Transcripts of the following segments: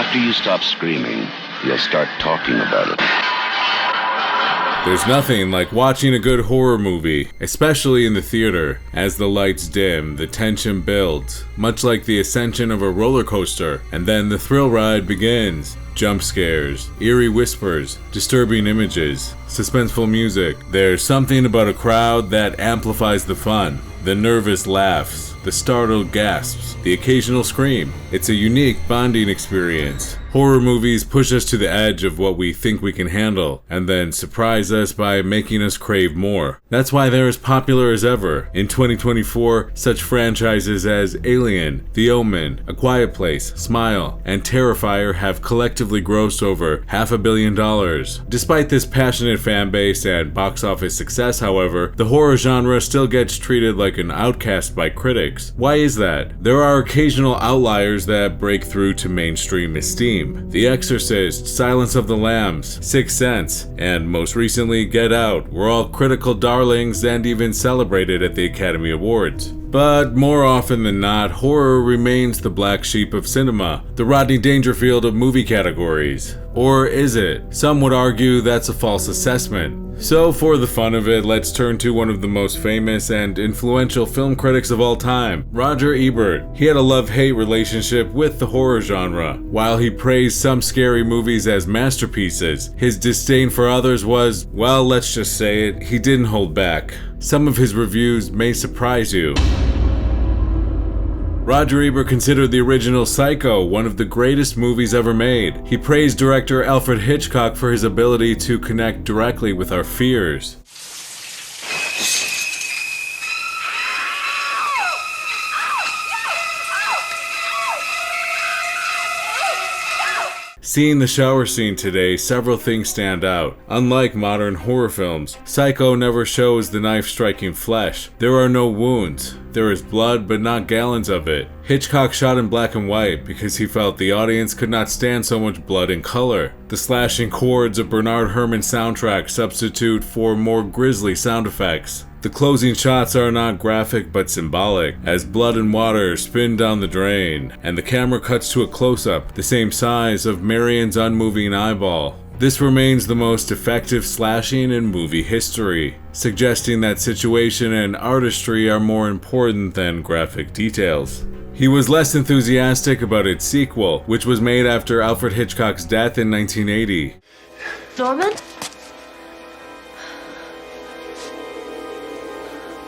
After you stop screaming, you'll start talking about it. There's nothing like watching a good horror movie, especially in the theater. As the lights dim, the tension builds, much like the ascension of a roller coaster, and then the thrill ride begins. Jump scares, eerie whispers, disturbing images, suspenseful music. There's something about a crowd that amplifies the fun. The nervous laughs, the startled gasps, the occasional scream. It's a unique bonding experience. Horror movies push us to the edge of what we think we can handle, and then surprise us by making us crave more. That's why they're as popular as ever. In 2024, such franchises as Alien, The Omen, A Quiet Place, Smile, and Terrifier have collectively grossed over $500 million. Despite this passionate fan base and box office success, however, the horror genre still gets treated like an outcast by critics. Why is that? There are occasional outliers that break through to mainstream esteem. The Exorcist, Silence of the Lambs, Sixth Sense, and most recently Get Out were all critical darlings and even celebrated at the Academy Awards. But more often than not, horror remains the black sheep of cinema, the Rodney Dangerfield of movie categories. Or is it? Some would argue that's a false assessment. So for the fun of it, let's turn to one of the most famous and influential film critics of all time, Roger Ebert. He had a love-hate relationship with the horror genre. While he praised some scary movies as masterpieces, his disdain for others was, well, let's just say it, he didn't hold back. Some of his reviews may surprise you. Roger Ebert considered the original Psycho one of the greatest movies ever made. He praised director Alfred Hitchcock for his ability to connect directly with our fears. Seeing the shower scene today, several things stand out. Unlike modern horror films, Psycho never shows the knife striking flesh. There are no wounds. There is blood, but not gallons of it. Hitchcock shot in black and white because he felt the audience could not stand so much blood and color. The slashing chords of Bernard Herrmann's soundtrack substitute for more grisly sound effects. The closing shots are not graphic but symbolic, as blood and water spin down the drain, and the camera cuts to a close-up, the same size of Marion's unmoving eyeball. This remains the most effective slashing in movie history, suggesting that situation and artistry are more important than graphic details. He was less enthusiastic about its sequel, which was made after Alfred Hitchcock's death in 1980. Norman?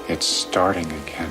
It's starting again.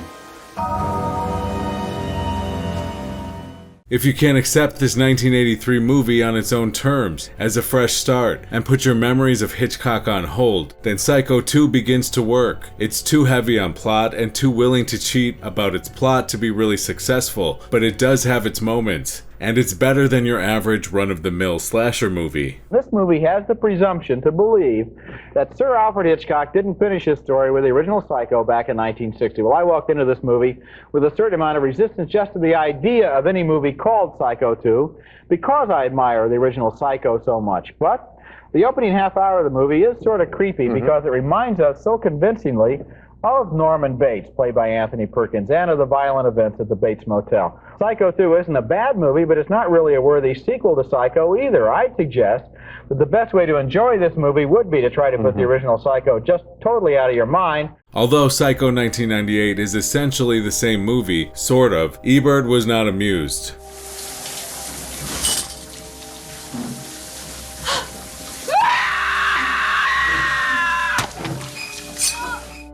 If you can't accept this 1983 movie on its own terms, as a fresh start, and put your memories of Hitchcock on hold, then Psycho 2 begins to work. It's too heavy on plot and too willing to cheat about its plot to be really successful, but it does have its moments. And it's better than your average run-of-the-mill slasher movie. This movie has the presumption to believe that Sir Alfred Hitchcock didn't finish his story with the original Psycho back in 1960. Well, I walked into this movie with a certain amount of resistance just to the idea of any movie called Psycho 2 because I admire the original Psycho so much. But the opening half hour of the movie is sort of creepy because it reminds us so convincingly of Norman Bates, played by Anthony Perkins, and of the violent events at the Bates Motel. Psycho 2 isn't a bad movie, but it's not really a worthy sequel to Psycho either. I'd suggest that the best way to enjoy this movie would be to try to put the original Psycho just totally out of your mind. Although Psycho 1998 is essentially the same movie, sort of, Ebert was not amused.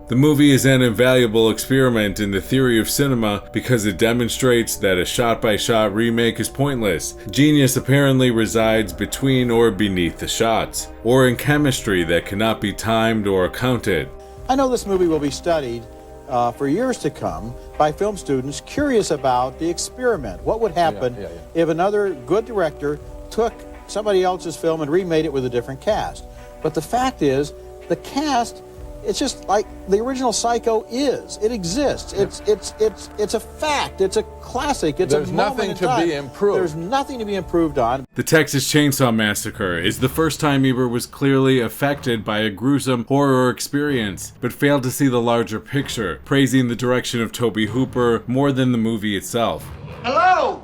The movie is an invaluable experiment in the theory of cinema because it demonstrates that a shot-by-shot remake is pointless. Genius apparently resides between or beneath the shots, or in chemistry that cannot be timed or accounted. I know this movie will be studied for years to come by film students curious about the experiment. What would happen if another good director took somebody else's film and remade it with a different cast? But the fact is, the cast, it's just like the original Psycho is. It exists. It's a fact. It's a classic. There's nothing to be improved. There's nothing to be improved on. The Texas Chainsaw Massacre is the first time Ebert was clearly affected by a gruesome horror experience, but failed to see the larger picture, praising the direction of Tobe Hooper more than the movie itself. Hello?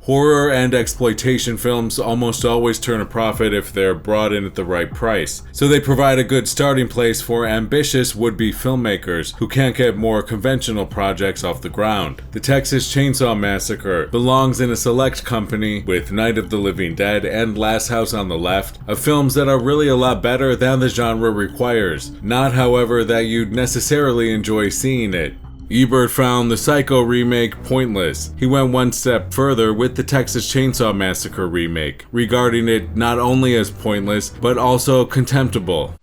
Horror and exploitation films almost always turn a profit if they're brought in at the right price, so they provide a good starting place for ambitious would-be filmmakers who can't get more conventional projects off the ground. The Texas Chainsaw Massacre belongs in a select company with Night of the Living Dead and Last House on the Left of films that are really a lot better than the genre requires, not however that you'd necessarily enjoy seeing it. Ebert found the Psycho remake pointless. He went one step further with the Texas Chainsaw Massacre remake, regarding it not only as pointless, but also contemptible.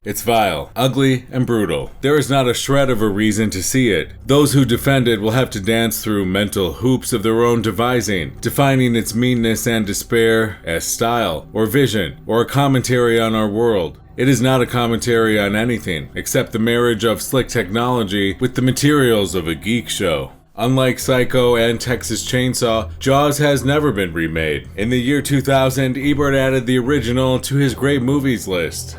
It's vile, ugly, and brutal. There is not a shred of a reason to see it. Those who defend it will have to dance through mental hoops of their own devising, defining its meanness and despair as style, or vision, or a commentary on our world. It is not a commentary on anything, except the marriage of slick technology with the materials of a geek show. Unlike Psycho and Texas Chainsaw, Jaws has never been remade. In the year 2000, Ebert added the original to his great movies list.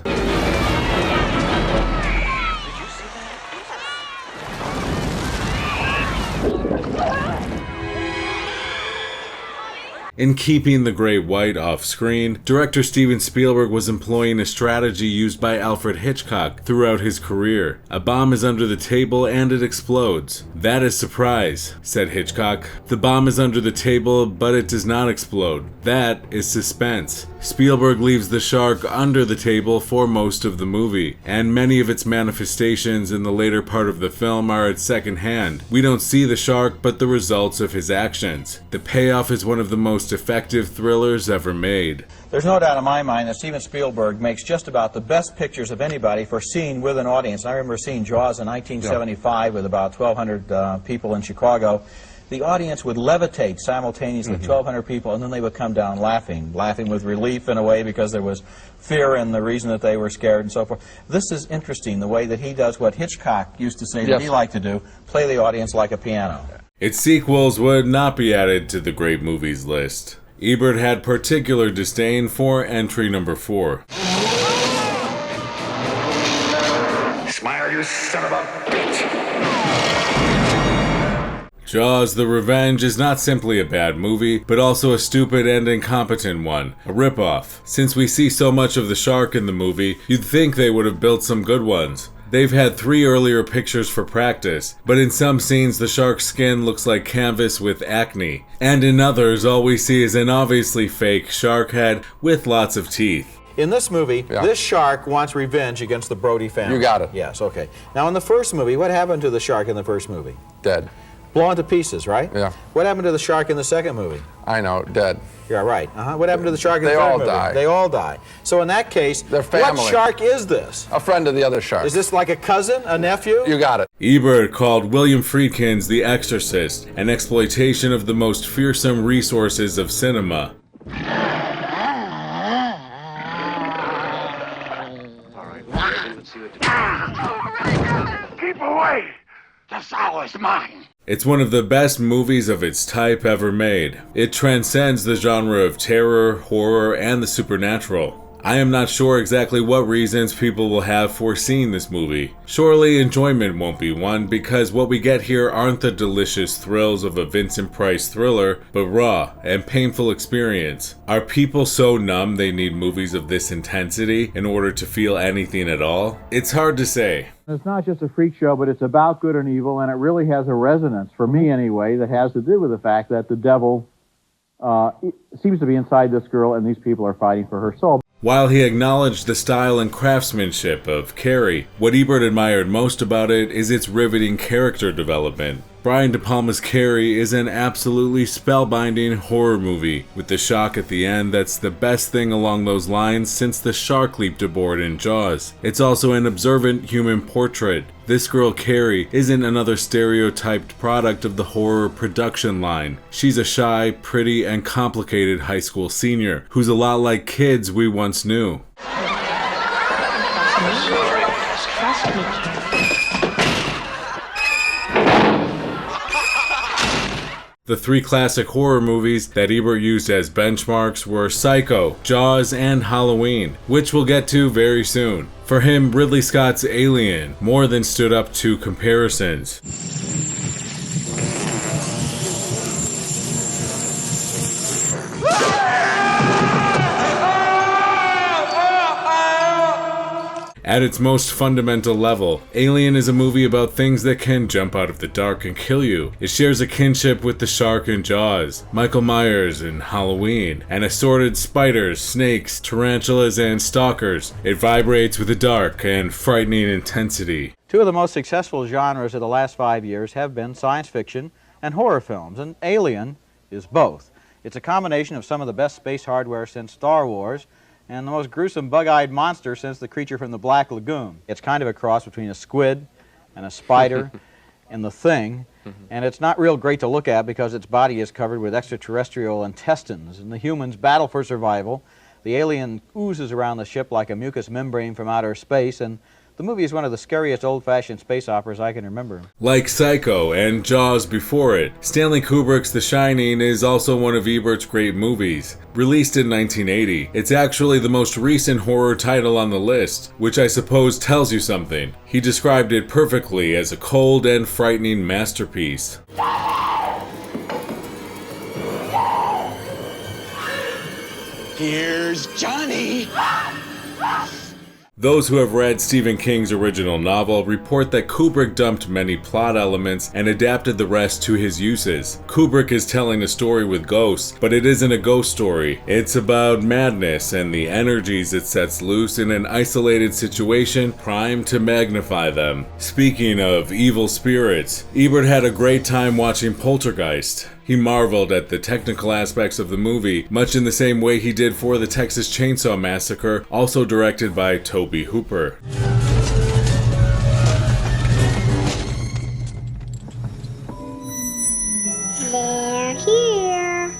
In keeping the Great White off screen, director Steven Spielberg was employing a strategy used by Alfred Hitchcock throughout his career. A bomb is under the table and it explodes. That is surprise, said Hitchcock. The bomb is under the table, but it does not explode. That is suspense. Spielberg leaves the shark under the table for most of the movie, and many of its manifestations in the later part of the film are at second hand. We don't see the shark, but the results of his actions. The payoff is one of the most effective thrillers ever made. There's no doubt in my mind that Steven Spielberg makes just about the best pictures of anybody for seeing with an audience. I remember seeing Jaws in 1975 with about 1,200 people in Chicago. The audience would levitate simultaneously, 1,200 people, and then they would come down laughing with relief in a way because there was fear in the reason that they were scared and so forth. This is interesting, the way that he does what Hitchcock used to say that he liked to do, play the audience like a piano. Its sequels would not be added to the great movies list. Ebert had particular disdain for entry number 4. Smile, you son of a bitch! Jaws: The Revenge is not simply a bad movie, but also a stupid and incompetent one, a ripoff. Since we see so much of the shark in the movie, you'd think they would have built some good ones. They've had 3 earlier pictures for practice, but in some scenes the shark's skin looks like canvas with acne, and in others all we see is an obviously fake shark head with lots of teeth. In this movie, this shark wants revenge against the Brody family. You got it. Yes, okay. Now in the first movie, what happened to the shark in the first movie? Dead. Blown to pieces, right? Yeah. What happened to the shark in the second movie? I know, dead. Yeah, right. What happened to the shark in the third movie? They all die. They all die. So in that case, Their family. what shark is this? A friend of the other shark. Is this like a cousin, a nephew? You got it. Ebert called William Friedkin's The Exorcist an exploitation of the most fearsome resources of cinema. Keep away! The soul is mine! It's one of the best movies of its type ever made. It transcends the genre of terror, horror, and the supernatural. I am not sure exactly what reasons people will have for seeing this movie. Surely enjoyment won't be one, because what we get here aren't the delicious thrills of a Vincent Price thriller, but raw and painful experience. Are people so numb they need movies of this intensity in order to feel anything at all? It's hard to say. It's not just a freak show, but it's about good and evil, and it really has a resonance, for me anyway, that has to do with the fact that the devil seems to be inside this girl, and these people are fighting for her soul. While he acknowledged the style and craftsmanship of Carrie, what Ebert admired most about it is its riveting character development. Brian De Palma's Carrie is an absolutely spellbinding horror movie, with the shock at the end that's the best thing along those lines since the shark leaped aboard in Jaws. It's also an observant human portrait. This girl Carrie isn't another stereotyped product of the horror production line. She's a shy, pretty, and complicated high school senior who's a lot like kids we once knew. Trust me, Carrie. The three classic horror movies that Ebert used as benchmarks were Psycho, Jaws, and Halloween, which we'll get to very soon. For him, Ridley Scott's Alien more than stood up to comparisons. At its most fundamental level, Alien is a movie about things that can jump out of the dark and kill you. It shares a kinship with the shark in Jaws, Michael Myers in Halloween, and assorted spiders, snakes, tarantulas, and stalkers. It vibrates with a dark and frightening intensity. Two of the most successful genres of the last 5 years have been science fiction and horror films, and Alien is both. It's a combination of some of the best space hardware since Star Wars, and the most gruesome bug-eyed monster since the creature from the Black Lagoon. It's kind of a cross between a squid and a spider and the Thing, and it's not real great to look at because its body is covered with extraterrestrial intestines, and the humans battle for survival. The alien oozes around the ship like a mucous membrane from outer space, and the movie is one of the scariest old-fashioned space operas I can remember. Like Psycho and Jaws before it, Stanley Kubrick's The Shining is also one of Ebert's great movies. Released in 1980, it's actually the most recent horror title on the list, which I suppose tells you something. He described it perfectly as a cold and frightening masterpiece. Here's Johnny! Those who have read Stephen King's original novel report that Kubrick dumped many plot elements and adapted the rest to his uses. Kubrick is telling a story with ghosts, but it isn't a ghost story. It's about madness and the energies it sets loose in an isolated situation, primed to magnify them. Speaking of evil spirits, Ebert had a great time watching Poltergeist. He marveled at the technical aspects of the movie, much in the same way he did for the Texas Chainsaw Massacre, also directed by Tobe Hooper. They're here.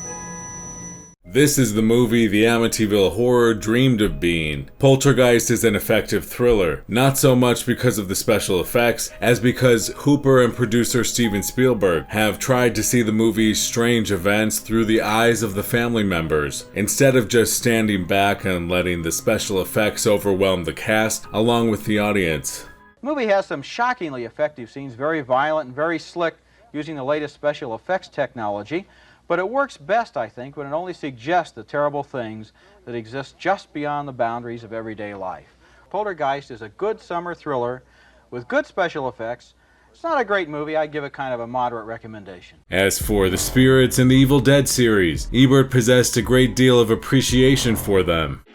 This is the movie the Amityville Horror dreamed of being. Poltergeist is an effective thriller, not so much because of the special effects, as because Hooper and producer Steven Spielberg have tried to see the movie's strange events through the eyes of the family members, instead of just standing back and letting the special effects overwhelm the cast along with the audience. The movie has some shockingly effective scenes, very violent and very slick, using the latest special effects technology. But it works best, I think, when it only suggests the terrible things that exist just beyond the boundaries of everyday life. Poltergeist is a good summer thriller with good special effects. It's not a great movie. I give it kind of a moderate recommendation. As for the spirits in the Evil Dead series, Ebert possessed a great deal of appreciation for them.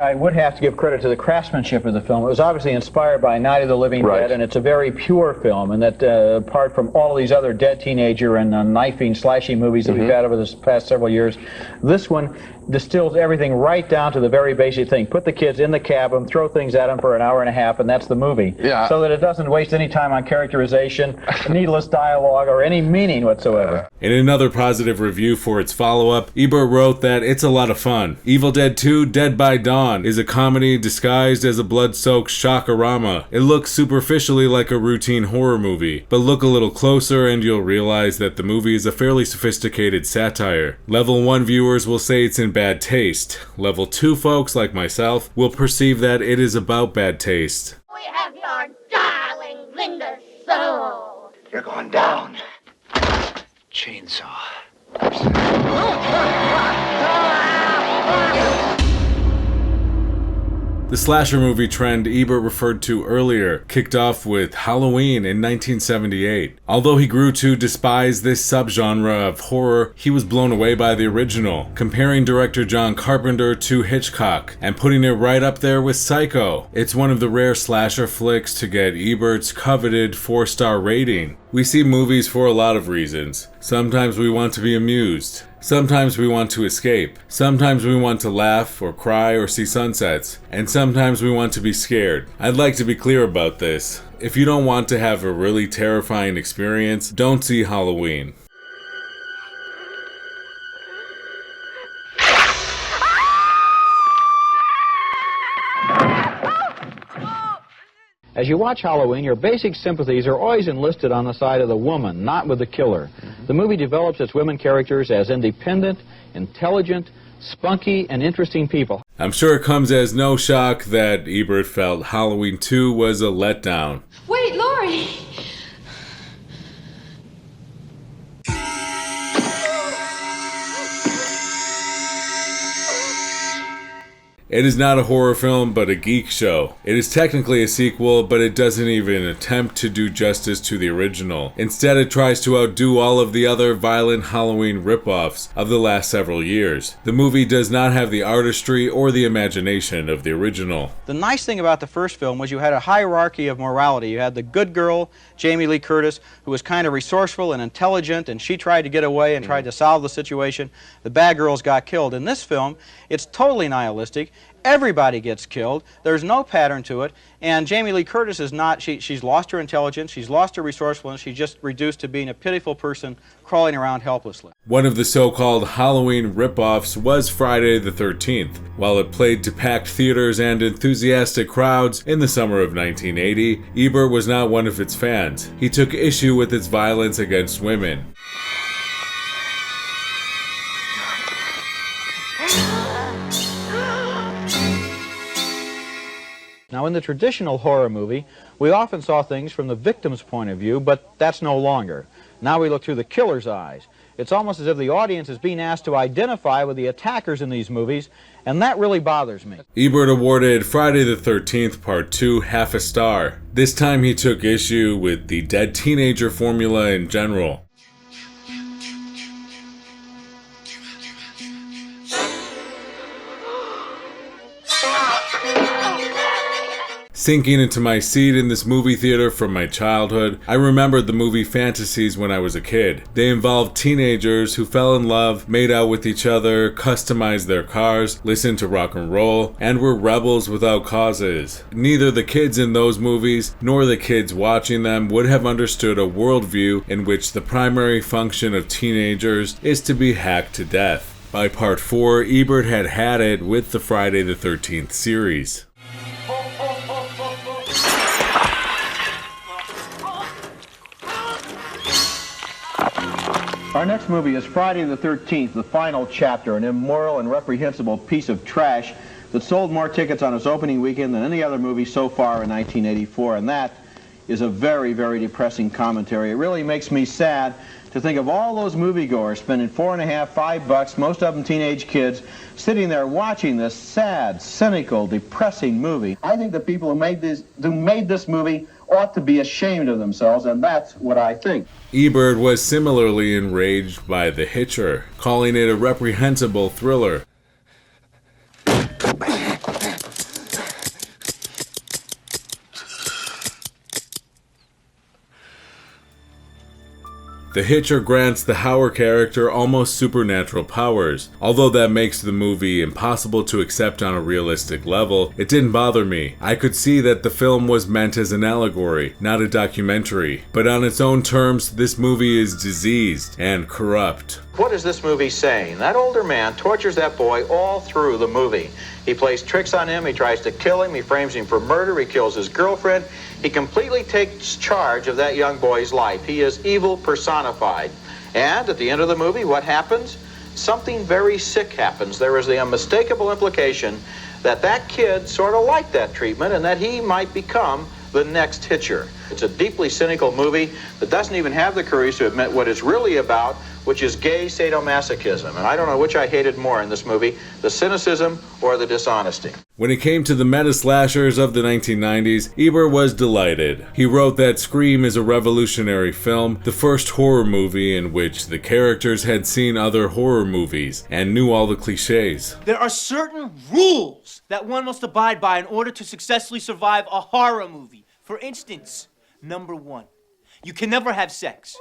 I would have to give credit to the craftsmanship of the film. It was obviously inspired by Night of the Living Dead, and it's a very pure film, and that apart from all these other dead teenager and knifing, slashing movies that we've had over the past several years, this one distills everything right down to the very basic thing. Put the kids in the cabin, throw things at them for an hour and a half, and that's the movie. Yeah. So that it doesn't waste any time on characterization, needless dialogue, or any meaning whatsoever. In another positive review for its follow-up, Ebert wrote that it's a lot of fun. Evil Dead 2: Dead by Dawn is a comedy disguised as a blood-soaked shockorama. It looks superficially like a routine horror movie, but look a little closer and you'll realize that the movie is a fairly sophisticated satire. Level 1 viewers will say it's in bad taste. Level 2 folks, like myself, will perceive that it is about bad taste. We have your darling Linda's soul. You're going down. Chainsaw. The slasher movie trend Ebert referred to earlier kicked off with Halloween in 1978. Although he grew to despise this subgenre of horror, he was blown away by the original, comparing director John Carpenter to Hitchcock and putting it right up there with Psycho. It's one of the rare slasher flicks to get Ebert's coveted 4-star rating. We see movies for a lot of reasons. Sometimes we want to be amused. Sometimes we want to escape. Sometimes we want to laugh or cry or see sunsets. And sometimes we want to be scared. I'd like to be clear about this. If you don't want to have a really terrifying experience, don't see Halloween. As you watch Halloween, your basic sympathies are always enlisted on the side of the woman, not with the killer. The movie develops its women characters as independent, intelligent, spunky, and interesting people. I'm sure it comes as no shock that Ebert felt Halloween 2 was a letdown. Wait, Laurie! It is not a horror film, but a geek show. It is technically a sequel, but it doesn't even attempt to do justice to the original. Instead, it tries to outdo all of the other violent Halloween ripoffs of the last several years. The movie does not have the artistry or the imagination of the original. The nice thing about the first film was you had a hierarchy of morality. You had the good girl, Jamie Lee Curtis, who was kind of resourceful and intelligent, and she tried to get away and tried to solve the situation. The bad girls got killed. In this film, it's totally nihilistic. Everybody gets killed. There's no pattern to it. And Jamie Lee Curtis is not, she's lost her intelligence, she's lost her resourcefulness, she's just reduced to being a pitiful person crawling around helplessly. One of the so-called Halloween ripoffs was Friday the 13th. While it played to packed theaters and enthusiastic crowds in the summer of 1980, Ebert was not one of its fans. He took issue with its violence against women. Now, in the traditional horror movie, we often saw things from the victim's point of view, but that's no longer. Now we look through the killer's eyes. It's almost as if the audience is being asked to identify with the attackers in these movies, and that really bothers me. Ebert awarded Friday the 13th Part 2 half a star. This time he took issue with the dead teenager formula in general. Sinking into my seat in this movie theater from my childhood, I remembered the movie fantasies when I was a kid. They involved teenagers who fell in love, made out with each other, customized their cars, listened to rock and roll, and were rebels without causes. Neither the kids in those movies, nor the kids watching them would have understood a worldview in which the primary function of teenagers is to be hacked to death. By Part 4, Ebert had it with the Friday the 13th series. Our next movie is Friday the 13th, the final chapter, an immoral and reprehensible piece of trash that sold more tickets on its opening weekend than any other movie so far in 1984, and that is a very, very depressing commentary. It really makes me sad to think of all those moviegoers spending $4.50, $5, most of them teenage kids, sitting there watching this sad, cynical, depressing movie. I think the people who made this movie ought to be ashamed of themselves, and that's what I think. Ebert was similarly enraged by The Hitcher, calling it a reprehensible thriller. The Hitcher grants the Hauer character almost supernatural powers. Although that makes the movie impossible to accept on a realistic level, it didn't bother me. I could see that the film was meant as an allegory, not a documentary. But on its own terms, this movie is diseased and corrupt. What is this movie saying? That older man tortures that boy all through the movie. He plays tricks on him, he tries to kill him, he frames him for murder, he kills his girlfriend. He completely takes charge of that young boy's life. He is evil personified. And at the end of the movie, what happens? Something very sick happens. There is the unmistakable implication that that kid sort of liked that treatment and that he might become the next Hitcher. It's a deeply cynical movie that doesn't even have the courage to admit what it's really about, which is gay sadomasochism. And I don't know which I hated more in this movie, the cynicism or the dishonesty. When it came to the meta-slashers of the 1990s, Ebert was delighted. He wrote that Scream is a revolutionary film, the first horror movie in which the characters had seen other horror movies and knew all the cliches. There are certain rules that one must abide by in order to successfully survive a horror movie. For instance, number 1, you can never have sex.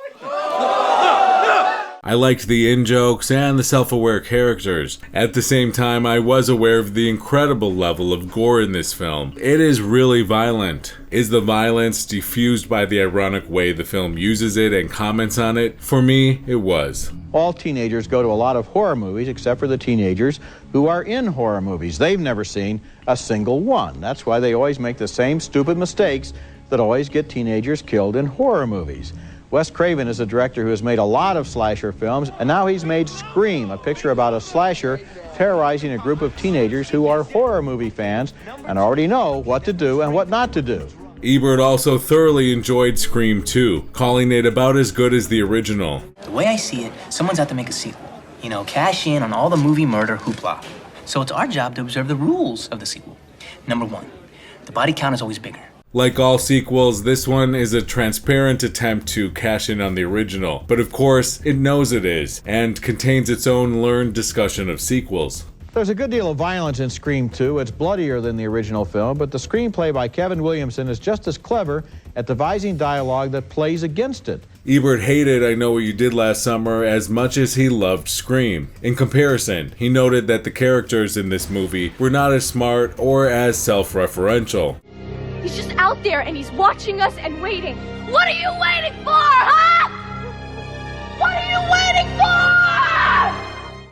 I liked the in-jokes and the self-aware characters. At the same time, I was aware of the incredible level of gore in this film. It is really violent. Is the violence diffused by the ironic way the film uses it and comments on it? For me, it was. All teenagers go to a lot of horror movies except for the teenagers who are in horror movies. They've never seen a single one. That's why they always make the same stupid mistakes that always get teenagers killed in horror movies. Wes Craven is a director who has made a lot of slasher films, and now he's made Scream, a picture about a slasher terrorizing a group of teenagers who are horror movie fans and already know what to do and what not to do. Ebert also thoroughly enjoyed Scream 2, calling it about as good as the original. The way I see it, someone's out to make a sequel. You know, cash in on all the movie murder hoopla. So it's our job to observe the rules of the sequel. Number 1, the body count is always bigger. Like all sequels, this one is a transparent attempt to cash in on the original, but of course, it knows it is, and contains its own learned discussion of sequels. There's a good deal of violence in Scream 2. It's bloodier than the original film, but the screenplay by Kevin Williamson is just as clever at devising dialogue that plays against it. Ebert hated I Know What You Did Last Summer as much as he loved Scream. In comparison, he noted that the characters in this movie were not as smart or as self-referential. He's just out there and he's watching us and waiting. What are you waiting for, huh? What are you waiting for?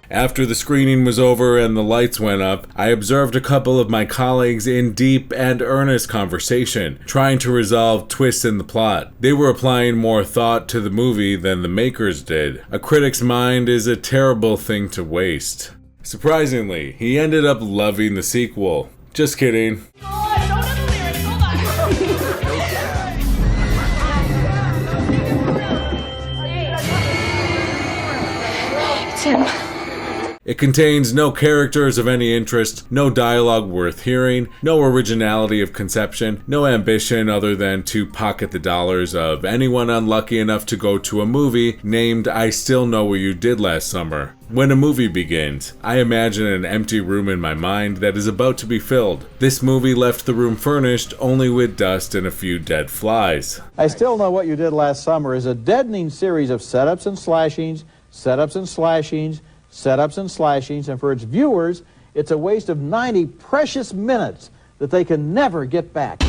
After the screening was over and the lights went up, I observed a couple of my colleagues in deep and earnest conversation, trying to resolve twists in the plot. They were applying more thought to the movie than the makers did. A critic's mind is a terrible thing to waste. Surprisingly, he ended up loving the sequel. Just kidding. It's him. It contains no characters of any interest, no dialogue worth hearing, no originality of conception, no ambition other than to pocket the dollars of anyone unlucky enough to go to a movie named I Still Know What You Did Last Summer. When a movie begins, I imagine an empty room in my mind that is about to be filled. This movie left the room furnished only with dust and a few dead flies. I Still Know What You Did Last Summer is a deadening series of setups and slashings, setups and slashings, setups and slashings, and for its viewers, it's a waste of 90 precious minutes that they can never get back.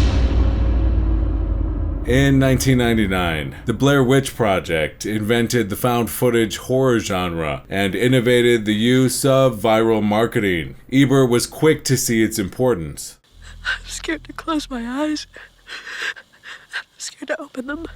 In 1999, the Blair Witch Project invented the found footage horror genre and innovated the use of viral marketing. Ebert was quick to see its importance. I'm scared to close my eyes. I'm scared to open them.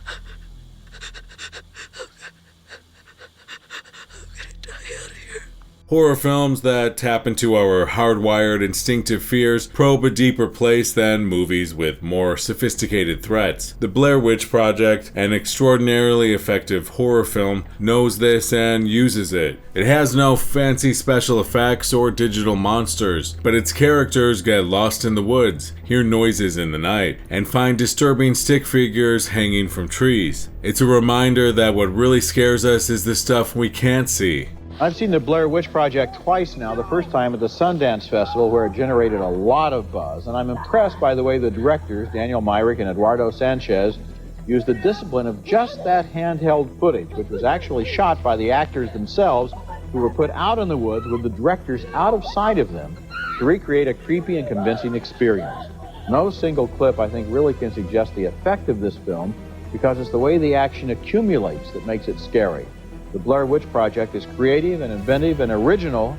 Horror films that tap into our hardwired instinctive fears probe a deeper place than movies with more sophisticated threats. The Blair Witch Project, an extraordinarily effective horror film, knows this and uses it. It has no fancy special effects or digital monsters, but its characters get lost in the woods, hear noises in the night, and find disturbing stick figures hanging from trees. It's a reminder that what really scares us is the stuff we can't see. I've seen the Blair Witch Project twice now, the first time at the Sundance Festival where it generated a lot of buzz, and I'm impressed by the way the directors, Daniel Myrick and Eduardo Sanchez, used the discipline of just that handheld footage, which was actually shot by the actors themselves who were put out in the woods with the directors out of sight of them to recreate a creepy and convincing experience. No single clip, I think, really can suggest the effect of this film because it's the way the action accumulates that makes it scary. The Blair Witch Project is creative and inventive and original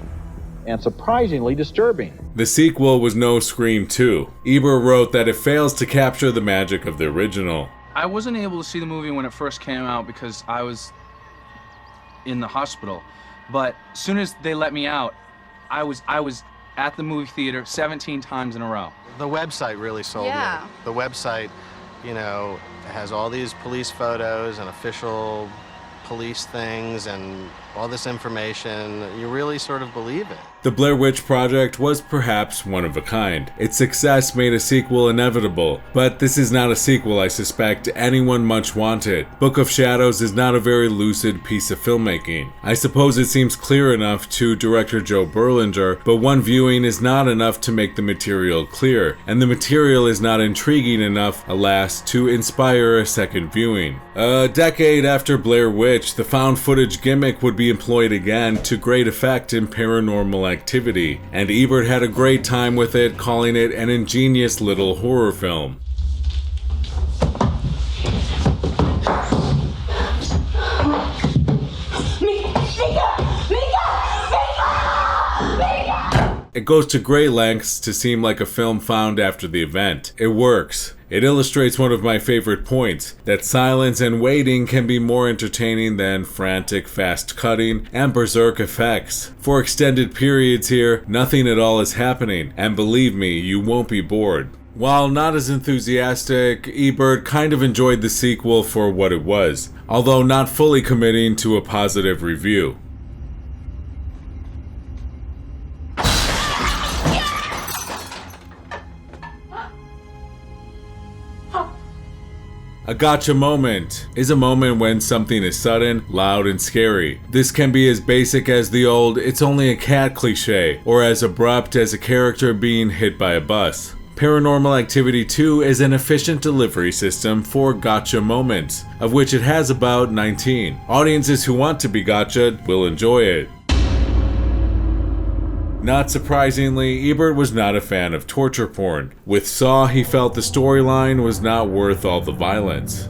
and surprisingly disturbing. The sequel was no Scream 2. Ebert wrote that it fails to capture the magic of the original. I wasn't able to see the movie when it first came out because I was in the hospital. But as soon as they let me out, I was at the movie theater 17 times in a row. The website really sold me. The website, you know, has all these police photos and official police things and all this information. You really sort of believe it. The Blair Witch Project was perhaps one of a kind. Its success made a sequel inevitable, but this is not a sequel I suspect anyone much wanted. Book of Shadows is not a very lucid piece of filmmaking. I suppose it seems clear enough to director Joe Berlinger, but one viewing is not enough to make the material clear, and the material is not intriguing enough, alas, to inspire a second viewing. A decade after Blair Witch, the found footage gimmick would be employed again to great effect in Paranormal Activity, and Ebert had a great time with it, calling it an ingenious little horror film. Me, It goes to great lengths to seem like a film found after the event. It works. It illustrates one of my favorite points, that silence and waiting can be more entertaining than frantic fast cutting and berserk effects. For extended periods here, nothing at all is happening, and believe me, you won't be bored. While not as enthusiastic, Ebert kind of enjoyed the sequel for what it was, although not fully committing to a positive review. A gotcha moment is a moment when something is sudden, loud, and scary. This can be as basic as the old "it's only a cat" cliche, or as abrupt as a character being hit by a bus. Paranormal Activity 2 is an efficient delivery system for gotcha moments, of which it has about 19. Audiences who want to be gotcha'd will enjoy it. Not surprisingly, Ebert was not a fan of torture porn. With Saw, he felt the storyline was not worth all the violence.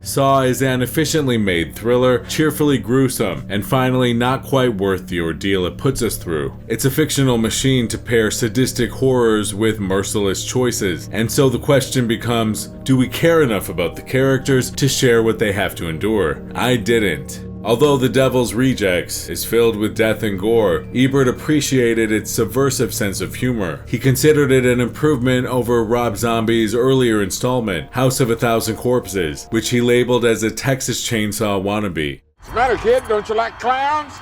Saw is an efficiently made thriller, cheerfully gruesome, and finally not quite worth the ordeal it puts us through. It's a fictional machine to pair sadistic horrors with merciless choices, and so the question becomes, do we care enough about the characters to share what they have to endure? I didn't. Although The Devil's Rejects is filled with death and gore, Ebert appreciated its subversive sense of humor. He considered it an improvement over Rob Zombie's earlier installment, House of a Thousand Corpses, which he labeled as a Texas Chainsaw wannabe. What's the matter, kid? Don't you like clowns?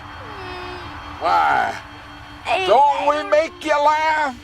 Why? Don't we make you laugh?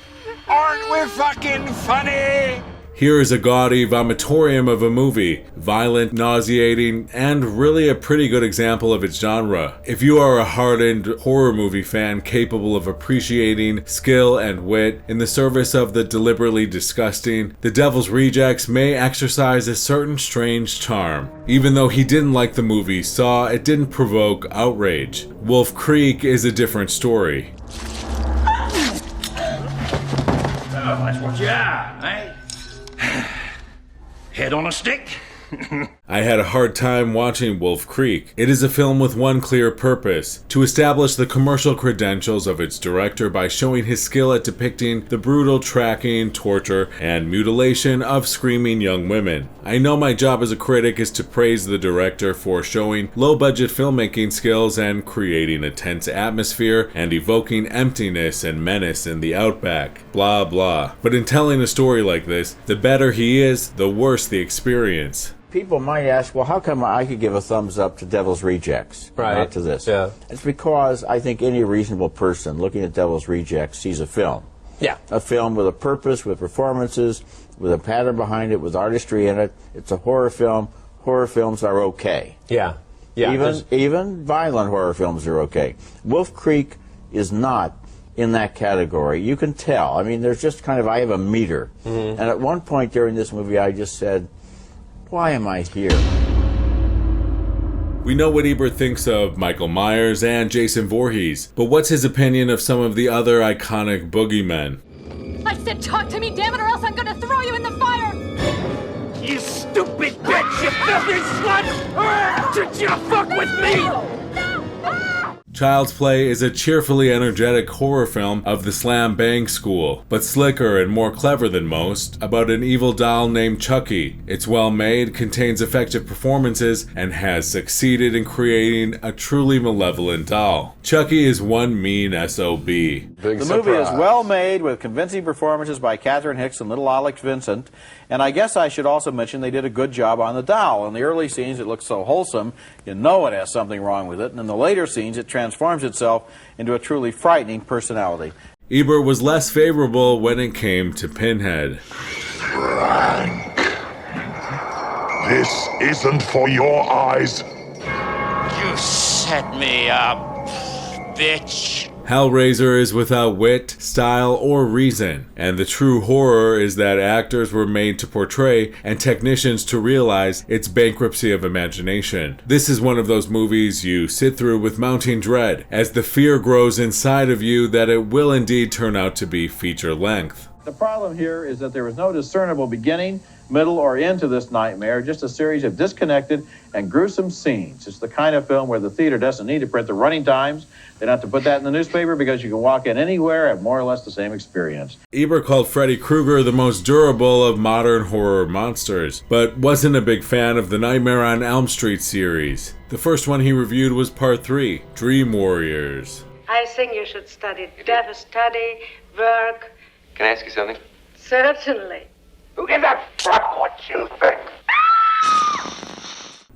Aren't we fucking funny? Here is a gaudy vomitorium of a movie, violent, nauseating, and really a pretty good example of its genre. If you are a hardened horror movie fan capable of appreciating skill and wit in the service of the deliberately disgusting, The Devil's Rejects may exercise a certain strange charm. Even though he didn't like the movie Saw, it didn't provoke outrage. Wolf Creek is a different story. Oh, that's what you are, eh? Head on a stick? I had a hard time watching Wolf Creek. It is a film with one clear purpose: to establish the commercial credentials of its director by showing his skill at depicting the brutal tracking, torture, and mutilation of screaming young women. I know my job as a critic is to praise the director for showing low-budget filmmaking skills and creating a tense atmosphere and evoking emptiness and menace in the outback. Blah blah. But in telling a story like this, the better he is, the worse the experience. People might ask, well, how come I could give a thumbs up to Devil's Rejects, not to this? Yeah. It's because I think any reasonable person looking at Devil's Rejects sees a film. Yeah. A film with a purpose, with performances, with a pattern behind it, with artistry in it. It's a horror film. Horror films are okay. Yeah. Yeah. Even violent horror films are okay. Wolf Creek is not in that category. You can tell. I mean, there's just kind of, I have a meter. Mm-hmm. And at one point during this movie, I just said, why am I here? We know what Ebert thinks of Michael Myers and Jason Voorhees, but what's his opinion of some of the other iconic boogeymen? I said talk to me, damn it, or else I'm gonna throw you in the fire! You stupid bitch, you filthy slut! Did you fuck with me? Child's Play is a cheerfully energetic horror film of the slam bang school, but slicker and more clever than most, about an evil doll named Chucky. It's well made, contains effective performances, and has succeeded in creating a truly malevolent doll. Chucky is one mean SOB. The movie is well made with convincing performances by Catherine Hicks and little Alex Vincent, and I guess I should also mention they did a good job on the doll. In the early scenes it looks so wholesome, you know it has something wrong with it, and in the later scenes it transforms itself into a truly frightening personality. Ebert was less favorable when it came to Pinhead. Frank, this isn't for your eyes. You set me up, bitch. Hellraiser is without wit, style, or reason, and the true horror is that actors were made to portray and technicians to realize its bankruptcy of imagination. This is one of those movies you sit through with mounting dread, as the fear grows inside of you that it will indeed turn out to be feature length. The problem here is that there is no discernible beginning, middle, or end to this nightmare, just a series of disconnected and gruesome scenes. It's the kind of film where the theater doesn't need to print the running times. They don't have to put that in the newspaper because you can walk in anywhere and have more or less the same experience. Ebert called Freddy Krueger the most durable of modern horror monsters, but wasn't a big fan of the Nightmare on Elm Street series. The first one he reviewed was Part 3, Dream Warriors. I think you should study, study, work. Can I ask you something? Certainly. Who gives a fuck what you think?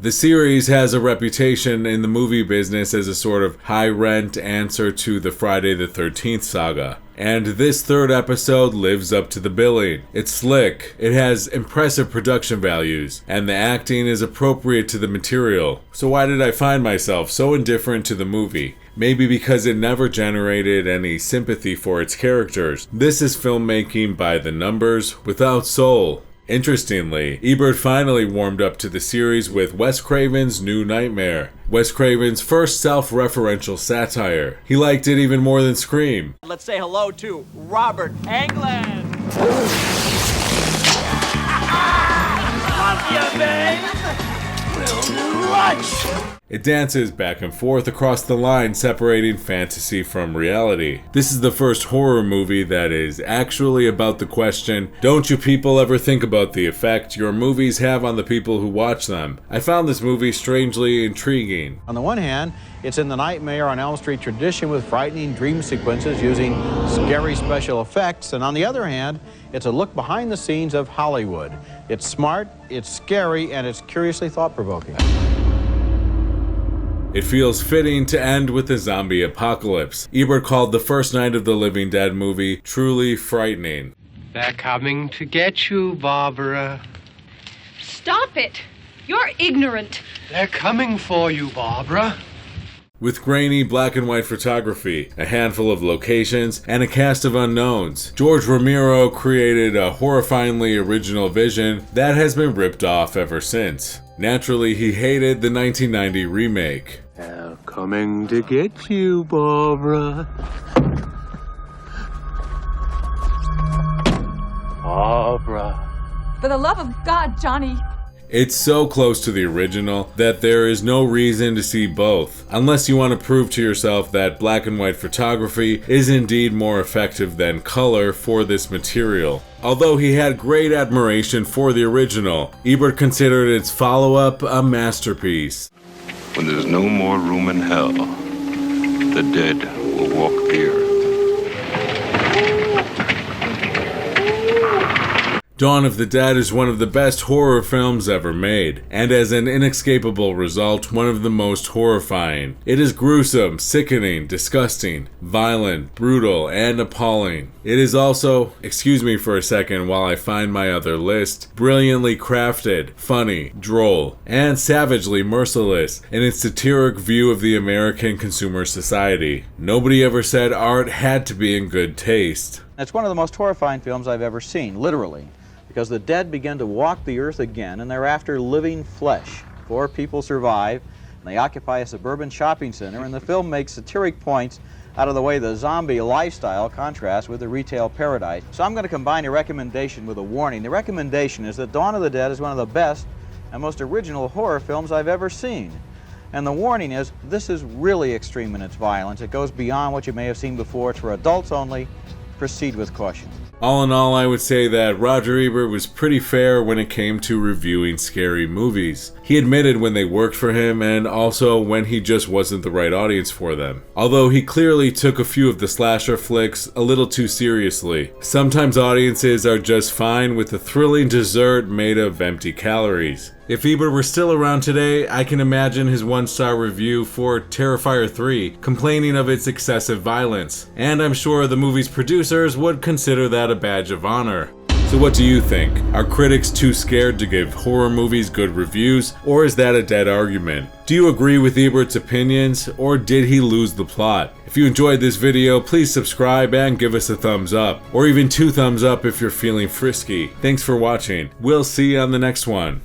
The series has a reputation in the movie business as a sort of high-rent answer to the Friday the 13th saga. And this third episode lives up to the billing. It's slick, it has impressive production values, and the acting is appropriate to the material. So why did I find myself so indifferent to the movie? Maybe because it never generated any sympathy for its characters. This is filmmaking by the numbers, without soul. Interestingly, Ebert finally warmed up to the series with Wes Craven's New Nightmare, Wes Craven's first self-referential satire. He liked it even more than Scream. Let's say hello to Robert Englund. Love you, babe. We'll do lunch. It dances back and forth across the line separating fantasy from reality. This is the first horror movie that is actually about the question, don't you people ever think about the effect your movies have on the people who watch them? I found this movie strangely intriguing. On the one hand, it's in the Nightmare on Elm Street tradition with frightening dream sequences using scary special effects, and on the other hand, it's a look behind the scenes of Hollywood. It's smart, it's scary, and it's curiously thought-provoking. It feels fitting to end with a zombie apocalypse. Ebert called the first Night of the Living Dead movie truly frightening. They're coming to get you, Barbara. Stop it! You're ignorant. They're coming for you, Barbara. With grainy black and white photography, a handful of locations, and a cast of unknowns, George Romero created a horrifyingly original vision that has been ripped off ever since. Naturally, he hated the 1990 remake. They're coming to get you, Barbara. Barbara. For the love of God, Johnny. It's so close to the original that there is no reason to see both, unless you want to prove to yourself that black and white photography is indeed more effective than color for this material. Although he had great admiration for the original, Ebert considered its follow-up a masterpiece. When there's no more room in hell, the dead will walk the earth. Dawn of the Dead is one of the best horror films ever made, and as an inescapable result, one of the most horrifying. It is gruesome, sickening, disgusting, violent, brutal, and appalling. It is also, excuse me for a second while I find my other list, brilliantly crafted, funny, droll, and savagely merciless in its satiric view of the American consumer society. Nobody ever said art had to be in good taste. It's one of the most horrifying films I've ever seen, literally, because the dead begin to walk the earth again and they're after living flesh. 4 people survive, and they occupy a suburban shopping center, and the film makes satiric points out of the way the zombie lifestyle contrasts with the retail paradise. So I'm going to combine a recommendation with a warning. The recommendation is that Dawn of the Dead is one of the best and most original horror films I've ever seen. And the warning is, this is really extreme in its violence. It goes beyond what you may have seen before. It's for adults only. Proceed with caution. All in all, I would say that Roger Ebert was pretty fair when it came to reviewing scary movies. He admitted when they worked for him and also when he just wasn't the right audience for them. Although he clearly took a few of the slasher flicks a little too seriously. Sometimes audiences are just fine with a thrilling dessert made of empty calories. If Ebert were still around today, I can imagine his 1-star review for Terrifier 3 complaining of its excessive violence, and I'm sure the movie's producers would consider that a badge of honor. So what do you think? Are critics too scared to give horror movies good reviews, or is that a dead argument? Do you agree with Ebert's opinions, or did he lose the plot? If you enjoyed this video, please subscribe and give us a thumbs up, or even 2 thumbs up if you're feeling frisky. Thanks for watching. We'll see you on the next one.